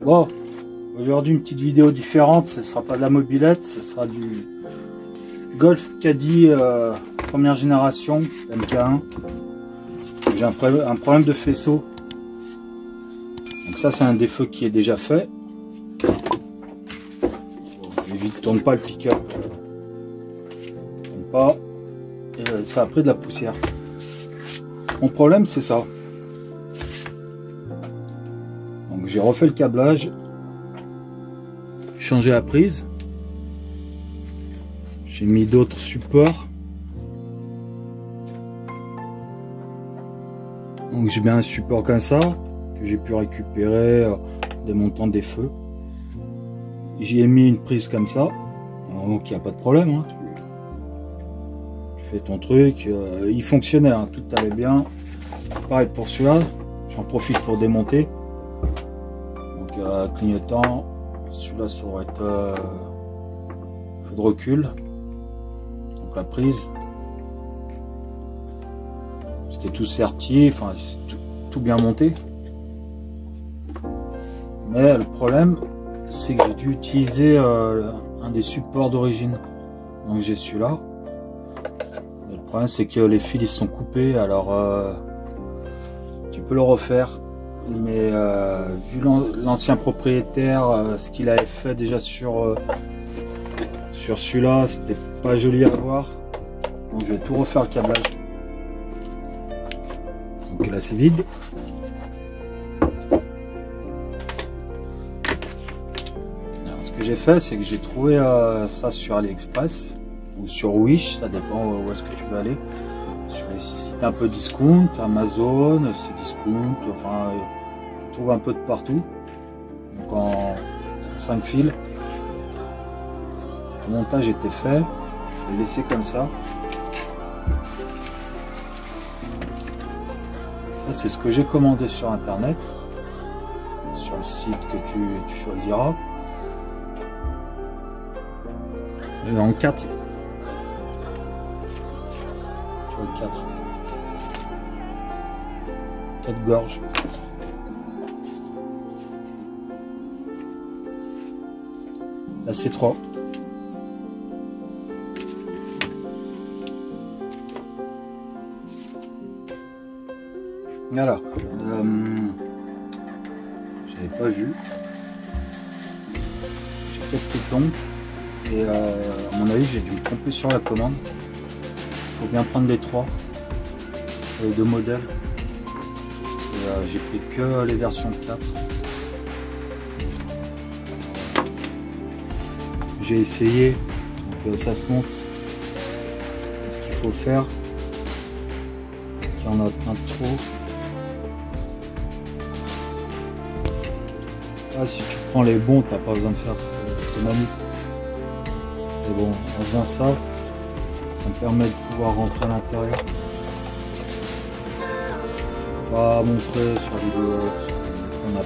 Bon, aujourd'hui une petite vidéo différente, ce sera pas de la mobilette, ce sera du Golf Caddie première génération MK1. J'ai un problème de faisceau, donc ça c'est un défaut qui est déjà fait. Évite, tourne pas le piqueur, tourne pas, et ça a pris de la poussière. Mon problème c'est ça. Donc j'ai refait le câblage, changé la prise, j'ai mis d'autres supports. Donc j'ai bien un support comme ça que j'ai pu récupérer démontant des feux. J'y ai mis une prise comme ça, donc il n'y a pas de problème, hein. Tu fais ton truc, il fonctionnait, hein. Tout allait bien. Pareil pour celui-là, j'en profite pour démonter. Donc clignotant, celui-là ça aurait été feu de recul. Donc la prise, c'était tout serti, enfin tout bien monté. Mais le problème c'est que j'ai dû utiliser un des supports d'origine. Donc j'ai celui-là. Le problème c'est que les fils ils sont coupés, alors tu peux le refaire. Mais vu l'ancien propriétaire, ce qu'il avait fait déjà sur celui-là, c'était pas joli à voir. Donc je vais tout refaire le câblage. Donc là c'est vide. Alors, ce que j'ai fait, c'est que j'ai trouvé ça sur AliExpress ou sur Wish, ça dépend où est-ce que tu veux aller. Sur les sites un peu discount, Amazon, c'est discount, enfin tu trouves un peu de partout. Donc en 5 fils. Le montage était fait, je l'ai laissé comme ça. Ça c'est ce que j'ai commandé sur internet, sur le site que tu choisiras. Et en 4. Sur le 4. 4 gorges. Là c'est 3. Alors, j'avais pas vu. J'ai 4 pétons et à mon avis j'ai dû me tromper sur la commande. Il faut bien prendre les 3 de modèles. J'ai pris que les versions 4. J'ai essayé, donc ça se monte. Ce qu'il faut faire, c'est qu'il y en a un trop. Ah, si tu prends les bons, t'as pas besoin de faire cette manip. Mais bon, en faisant ça, ça me permet de pouvoir rentrer à l'intérieur. Pas montrer sur vidéo, on a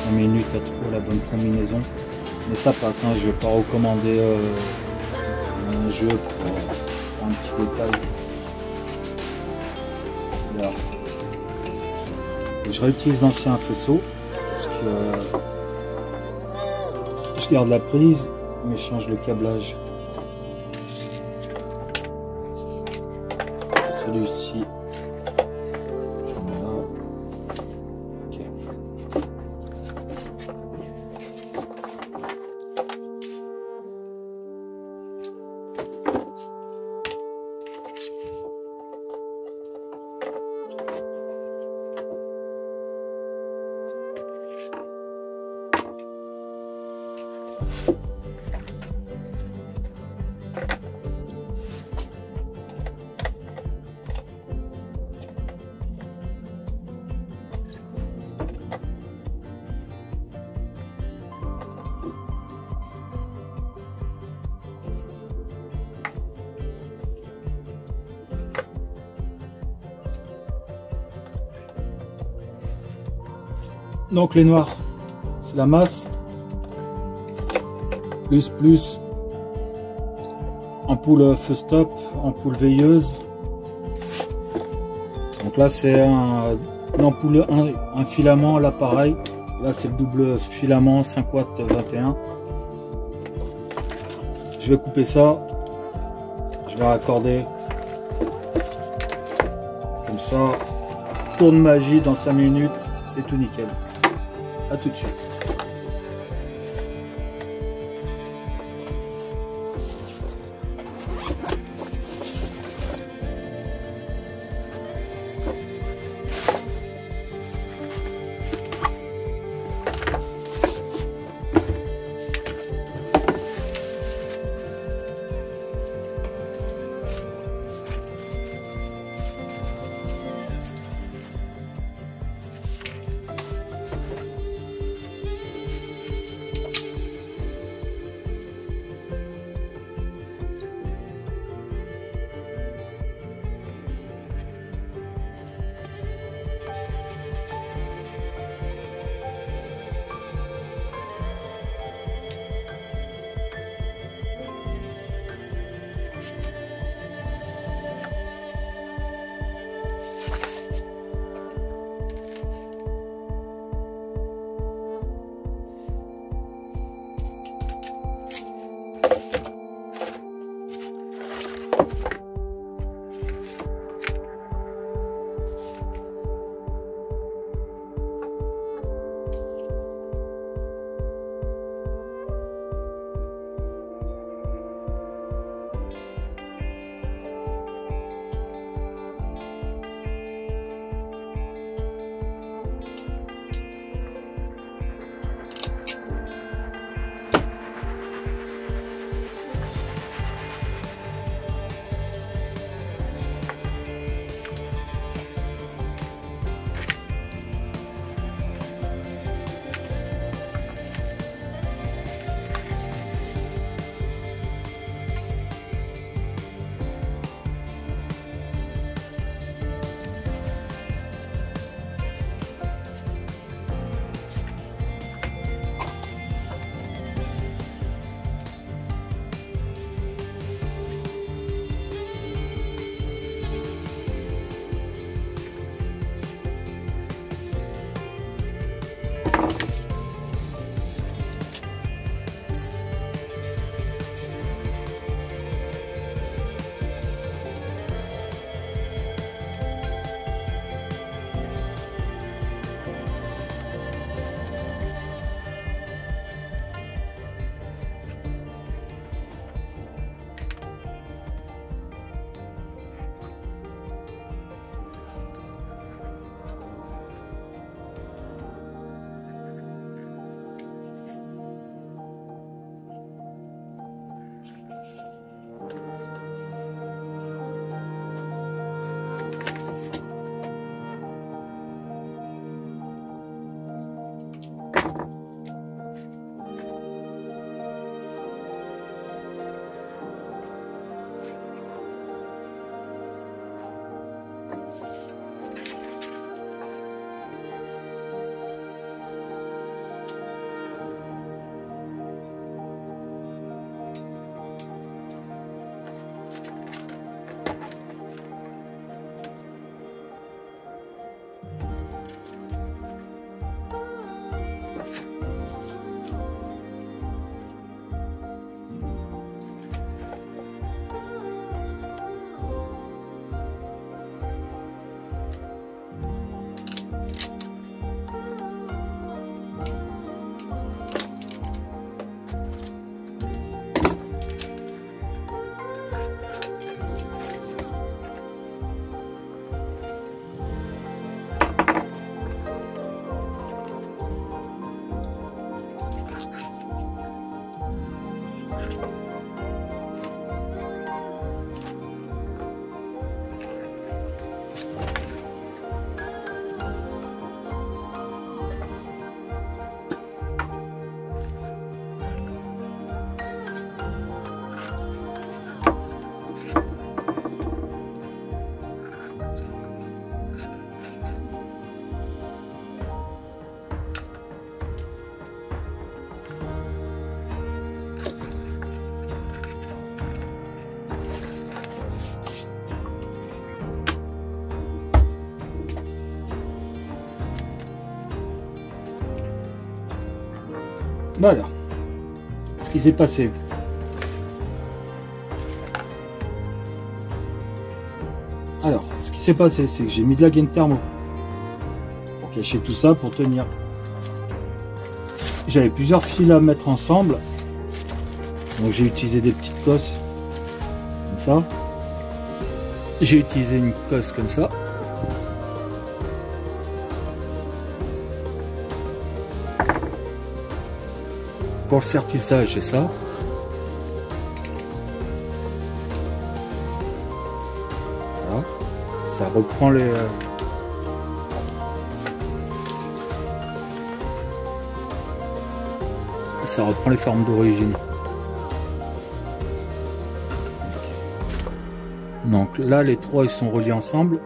5 minutes à trouver la bonne combinaison. Mais ça passe, hein. Je vais pas recommander un jeu pour un petit détail. Là. Je réutilise l'ancien faisceau parce que je garde la prise mais je change le câblage. Celui-ci, j'en mets là. Ok. Donc les noirs, c'est la masse, plus ampoule feu stop, ampoule veilleuse. Donc là c'est une ampoule, un filament, là pareil, Là c'est le double filament 5 watts 21. Je vais couper ça. Je vais raccorder. Comme ça. Tour de magie dans 5 minutes. C'est tout nickel. A tout de suite. Bah alors, ce qui s'est passé. Alors, ce qui s'est passé, c'est que j'ai mis de la gaine thermo pour cacher tout ça, pour tenir. J'avais plusieurs fils à mettre ensemble, donc j'ai utilisé des petites cosses comme ça. J'ai utilisé une cosse comme ça. Pour le sertissage, c'est ça. Voilà. Ça reprend les... Ça reprend les formes d'origine. Donc là, les trois, ils sont reliés ensemble.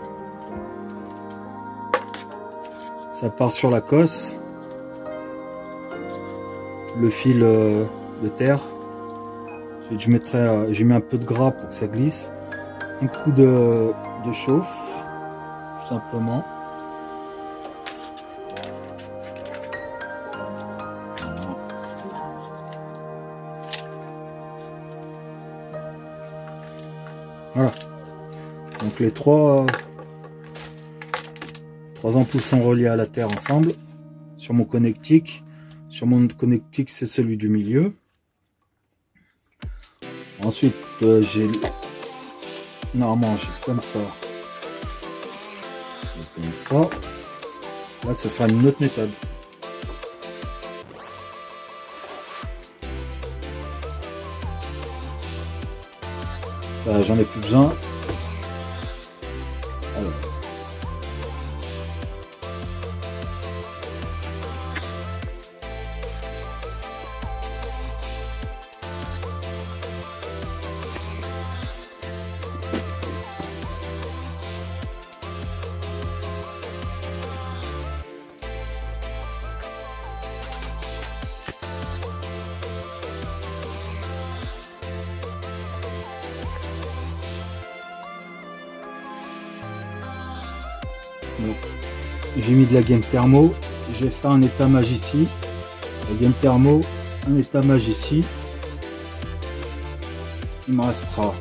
Ça part sur la cosse. Le fil de terre. Ensuite, j'ai mis un peu de gras pour que ça glisse. Un coup de chauffe, tout simplement. Voilà. Donc les trois ampoules sont reliées à la terre ensemble sur mon connectique. Sur mon connectique, c'est celui du milieu. Ensuite, j'ai normalement j'ai comme ça. Et comme ça. Là, ce sera une autre méthode. Ça, j'en ai plus besoin. Alors. J'ai mis de la gaine thermo, je vais faire un étamage ici, la gaine thermo, un étamage ici. Il me restera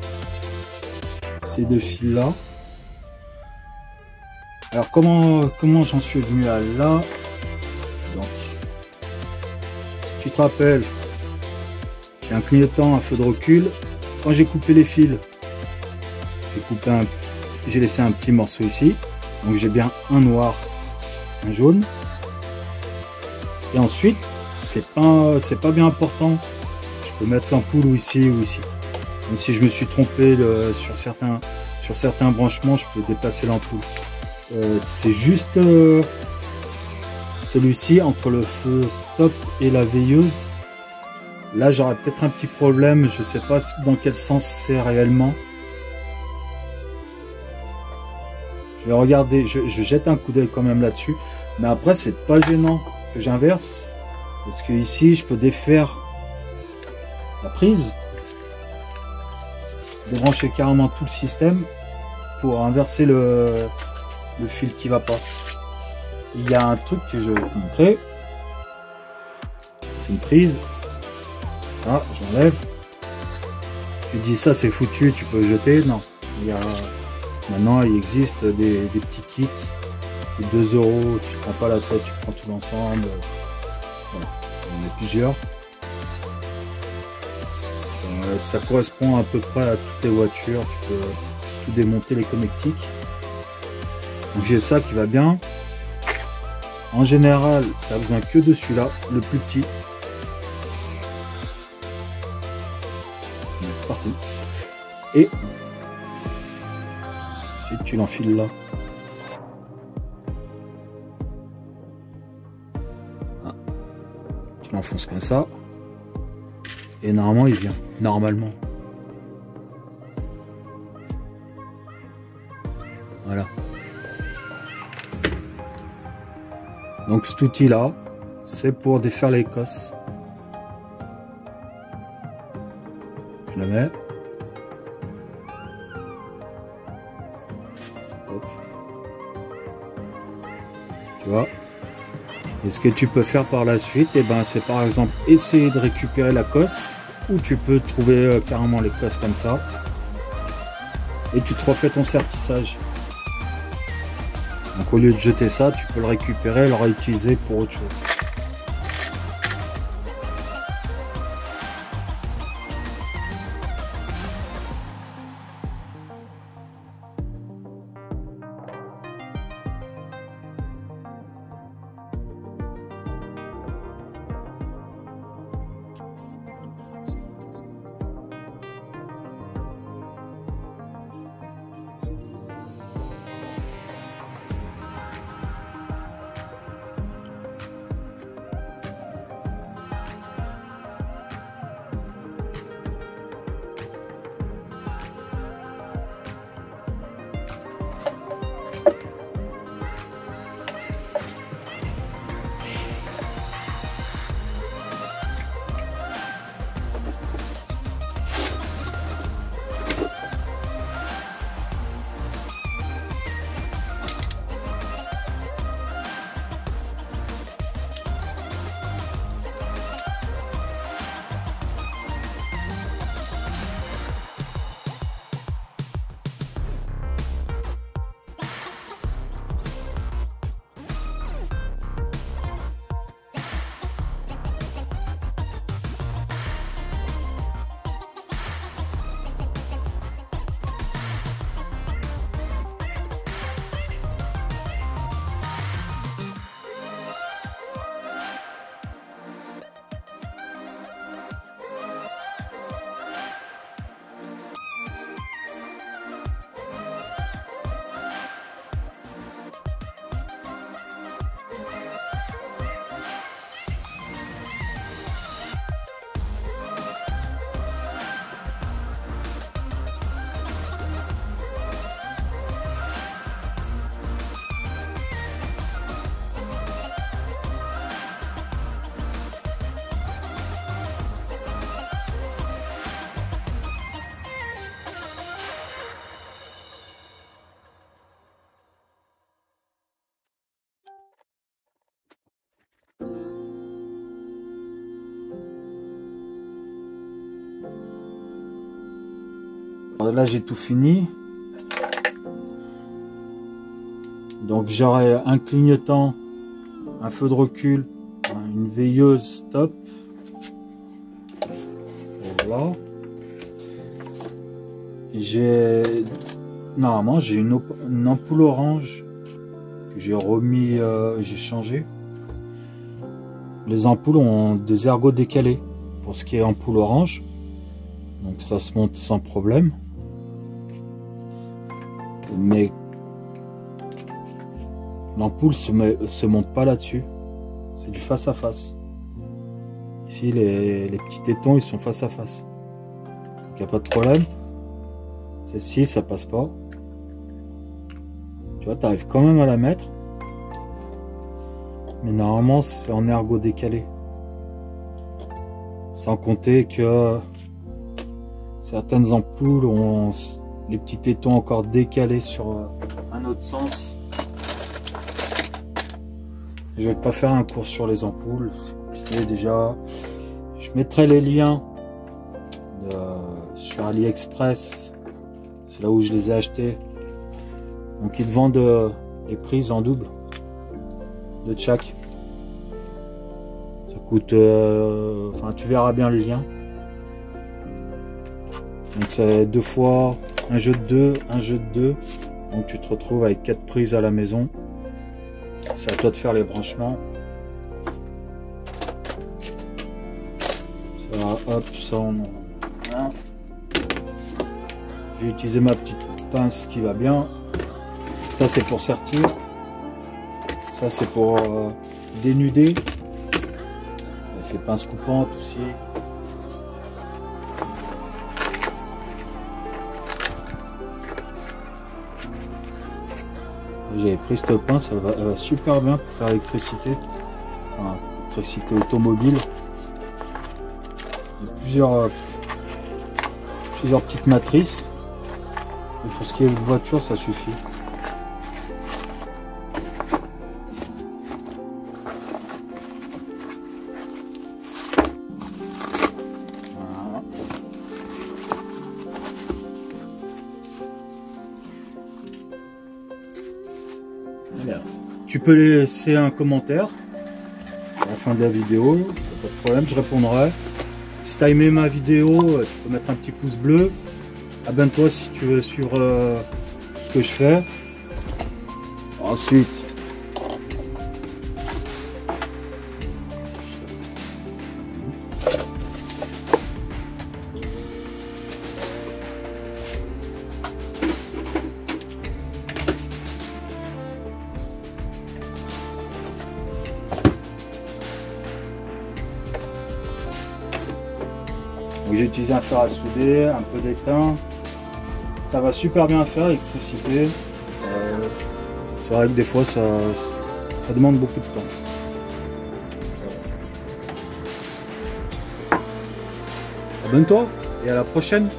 ces deux fils là. Alors comment j'en suis venu à là? Donc, tu te rappelles, j'ai un clignotant à feu de recul. Quand j'ai coupé les fils, j'ai laissé un petit morceau ici. Donc j'ai bien un noir, un jaune. Et ensuite, c'est pas bien important. Je peux mettre l'ampoule ou ici ou ici. Même si je me suis trompé sur certains branchements, je peux déplacer l'ampoule. C'est juste celui-ci entre le feu stop et la veilleuse. Là, j'aurais peut-être un petit problème. Je sais pas dans quel sens c'est réellement. Je vais regarder, je jette un coup d'œil quand même là-dessus. Mais après, c'est pas gênant que j'inverse. Parce que ici, je peux défaire la prise. Débrancher carrément tout le système pour inverser le fil qui va pas. Il y a un truc que je vais vous montrer. C'est une prise. Ah, j'enlève. Tu dis ça, c'est foutu, tu peux jeter. Non. Maintenant, il existe des petits kits. 2 €, tu prends pas la tête, tu prends tout l'ensemble. Voilà. Il y en a plusieurs. Ça correspond à peu près à toutes les voitures. Tu peux tout démonter, les connectiques. Donc j'ai ça qui va bien. En général, tu n'as besoin que de celui-là, le plus petit. Partout. Et ensuite tu l'enfiles là. Ah. Tu l'enfonces comme ça. Et normalement il vient. Normalement. Voilà. Donc cet outil là, c'est pour défaire l'Écosse. Je le mets. Hop. Tu vois. Et ce que tu peux faire par la suite, et ben, c'est par exemple essayer de récupérer la cosse, ou tu peux trouver carrément les cosses comme ça. Et tu te refais ton sertissage. Donc au lieu de jeter ça, tu peux le récupérer et le réutiliser pour autre chose. Là j'ai tout fini. Donc j'aurai un clignotant, un feu de recul, une veilleuse stop. Voilà. Normalement j'ai une ampoule orange que j'ai remis, j'ai changé. Les ampoules ont des ergots décalés pour ce qui est ampoule orange. Donc ça se monte sans problème. Mais l'ampoule se monte pas là-dessus. C'est du face à face. Ici les petits tétons ils sont face à face. Donc il n'y a pas de problème. Celle-ci ça passe pas. Tu vois, tu arrives quand même à la mettre. Mais normalement c'est en ergot décalé. Sans compter que certaines ampoules ont les petits tétons encore décalés sur un autre sens. Je vais pas faire un cours sur les ampoules, c'est compliqué déjà. Je mettrai les liens sur AliExpress, c'est là où je les ai achetés. Donc ils te vendent les prises en double de chaque. Ça coûte, enfin tu verras bien le lien. Donc c'est 2 fois un jeu de 2, un jeu de 2. Donc tu te retrouves avec 4 prises à la maison. C'est à toi de faire les branchements. Ça, hop, ça on... Voilà. J'ai utilisé ma petite pince qui va bien. Ça c'est pour sertir. Ça c'est pour dénuder. Elle fait pince coupante aussi. J'avais pris cette pince, elle va super bien pour faire l'électricité, enfin, électricité automobile. Il y a plusieurs petites matrices. Et pour ce qui est de voiture, ça suffit. Tu peux laisser un commentaire à la fin de la vidéo, pas de problème, je répondrai. Si tu as aimé ma vidéo, tu peux mettre un petit pouce bleu. Abonne-toi si tu veux suivre tout ce que je fais. Ensuite, j'ai utilisé un fer à souder, un peu d'étain. Ça va super bien faire l'électricité. C'est vrai que des fois ça demande beaucoup de temps. Abonne-toi et à la prochaine.